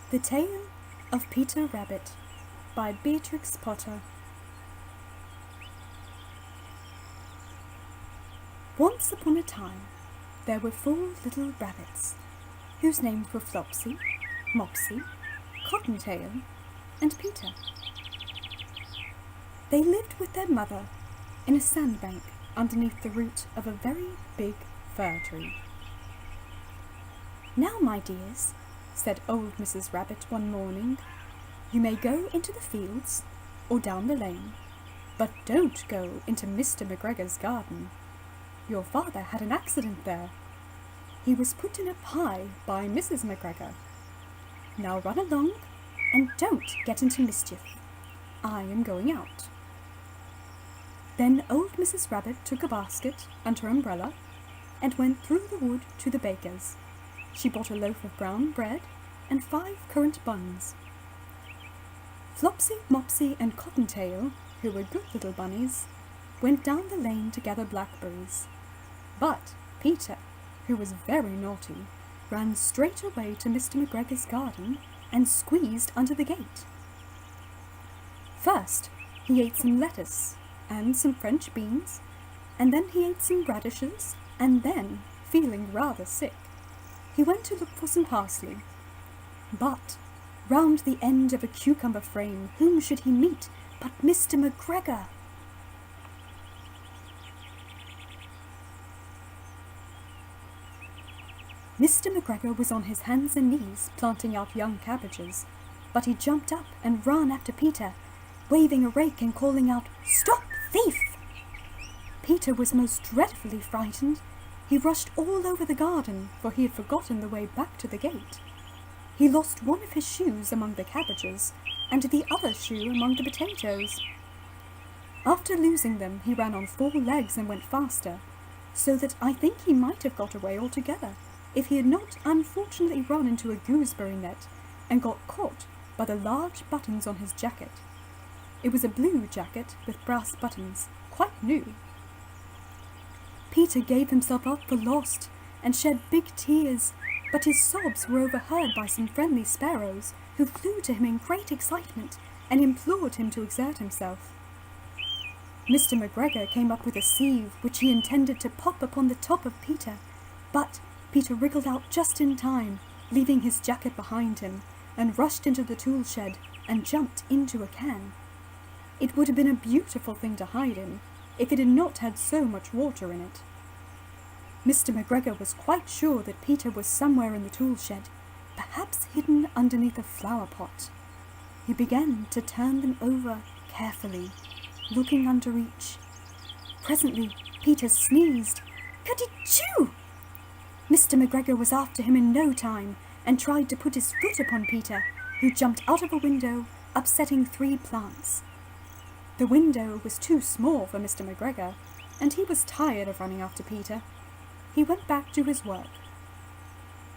The Tale of Peter Rabbit by Beatrix Potter. Once upon a time, there were 4 little rabbits, whose names were Flopsy, Mopsy, Cottontail, and Peter. They lived with their mother in a sandbank underneath the root of a very big fir tree. "Now, my dears," said old Mrs. Rabbit one morning, "you may go into the fields or down the lane, but don't go into Mr. McGregor's garden. Your father had an accident there. He was put in a pie by Mrs. McGregor. Now run along and don't get into mischief. I am going out." Then old Mrs. Rabbit took a basket and her umbrella and went through the wood to the baker's. She bought a loaf of brown bread and 5 currant buns. Flopsy, Mopsy, and Cottontail, who were good little bunnies, went down the lane to gather blackberries. But Peter, who was very naughty, ran straight away to Mr. McGregor's garden and squeezed under the gate. First, he ate some lettuce and some French beans, and then he ate some radishes, and then, feeling rather sick, he went to look for some parsley. But round the end of a cucumber frame, whom should he meet but Mr. McGregor? Mr. McGregor was on his hands and knees planting out young cabbages, but he jumped up and ran after Peter, waving a rake and calling out, "Stop, thief!" Peter was most dreadfully frightened. He rushed all over the garden, for he had forgotten the way back to the gate. He lost one of his shoes among the cabbages, and the other shoe among the potatoes. After losing them, he ran on 4 legs and went faster, so that I think he might have got away altogether, if he had not unfortunately run into a gooseberry net and got caught by the large buttons on his jacket. It was a blue jacket with brass buttons, quite new. Peter gave himself up for lost and shed big tears, but his sobs were overheard by some friendly sparrows, who flew to him in great excitement and implored him to exert himself. Mr. McGregor came up with a sieve which he intended to pop upon the top of Peter, but Peter wriggled out just in time, leaving his jacket behind him, and rushed into the tool shed and jumped into a can. It would have been a beautiful thing to hide in, if it had not had so much water in it. Mr. McGregor was quite sure that Peter was somewhere in the tool shed, perhaps hidden underneath a flower pot. He began to turn them over carefully, looking under each. Presently Peter sneezed. "Cut-it-choo!" Mr. McGregor was after him in no time, and tried to put his foot upon Peter, who jumped out of a window, upsetting 3 plants. The window was too small for Mr. McGregor, and he was tired of running after Peter. He went back to his work.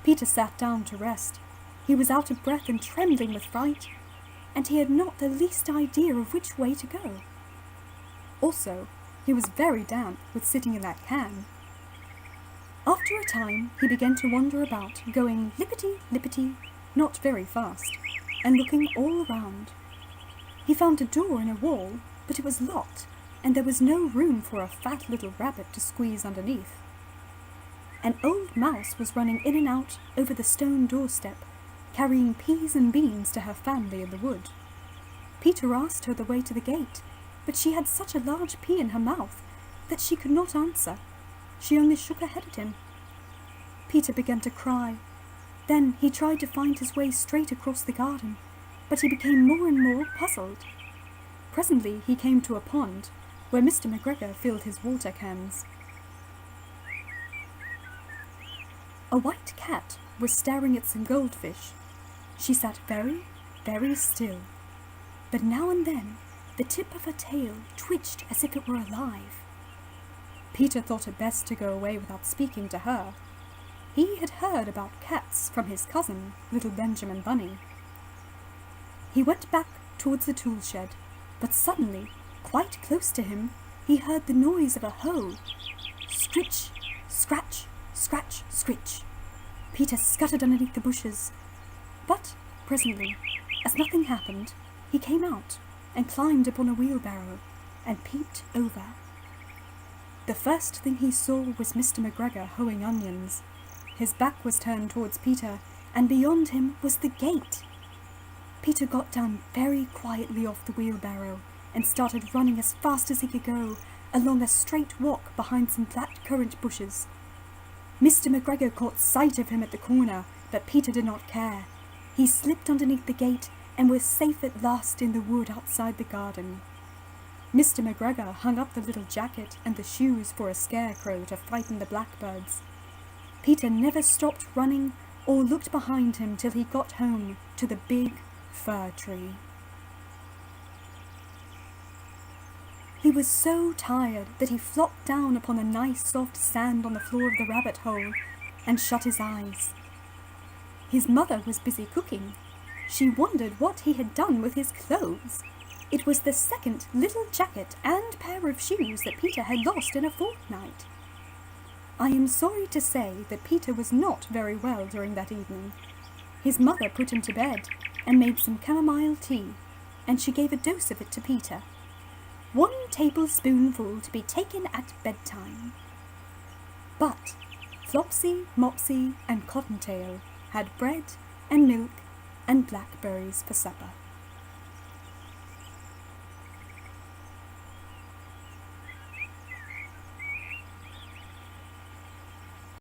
Peter sat down to rest. He was out of breath and trembling with fright, and he had not the least idea of which way to go. Also, he was very damp with sitting in that can. After a time, he began to wander about, going lippity-lippity, not very fast, and looking all around. He found a door in a wall, but it was locked, and there was no room for a fat little rabbit to squeeze underneath. An old mouse was running in and out over the stone doorstep, carrying peas and beans to her family in the wood. Peter asked her the way to the gate, but she had such a large pea in her mouth that she could not answer. She only shook her head at him. Peter began to cry. Then he tried to find his way straight across the garden, but he became more and more puzzled. Presently he came to a pond, where Mr. McGregor filled his water cans. A white cat was staring at some goldfish. She sat very, very still, but now and then the tip of her tail twitched as if it were alive. Peter thought it best to go away without speaking to her. He had heard about cats from his cousin, little Benjamin Bunny. He went back towards the tool shed, but suddenly, quite close to him, he heard the noise of a hoe. Scritch, scratch, scratch, scritch. Peter scuttered underneath the bushes, but presently, as nothing happened, he came out and climbed upon a wheelbarrow and peeped over. The first thing he saw was Mr. McGregor hoeing onions. His back was turned towards Peter, and beyond him was the gate. Peter got down very quietly off the wheelbarrow and started running as fast as he could go along a straight walk behind some black-currant bushes. Mr. McGregor caught sight of him at the corner, but Peter did not care. He slipped underneath the gate and was safe at last in the wood outside the garden. Mr. McGregor hung up the little jacket and the shoes for a scarecrow to frighten the blackbirds. Peter never stopped running or looked behind him till he got home to the big fir tree. He was so tired that he flopped down upon the nice soft sand on the floor of the rabbit hole and shut his eyes. His mother was busy cooking. She wondered what he had done with his clothes. It was the second little jacket and pair of shoes that Peter had lost in a fortnight. I am sorry to say that Peter was not very well during that evening. His mother put him to bed and made some chamomile tea, and she gave a dose of it to Peter. 1 tablespoonful to be taken at bedtime. But Flopsy, Mopsy, and Cottontail had bread and milk and blackberries for supper.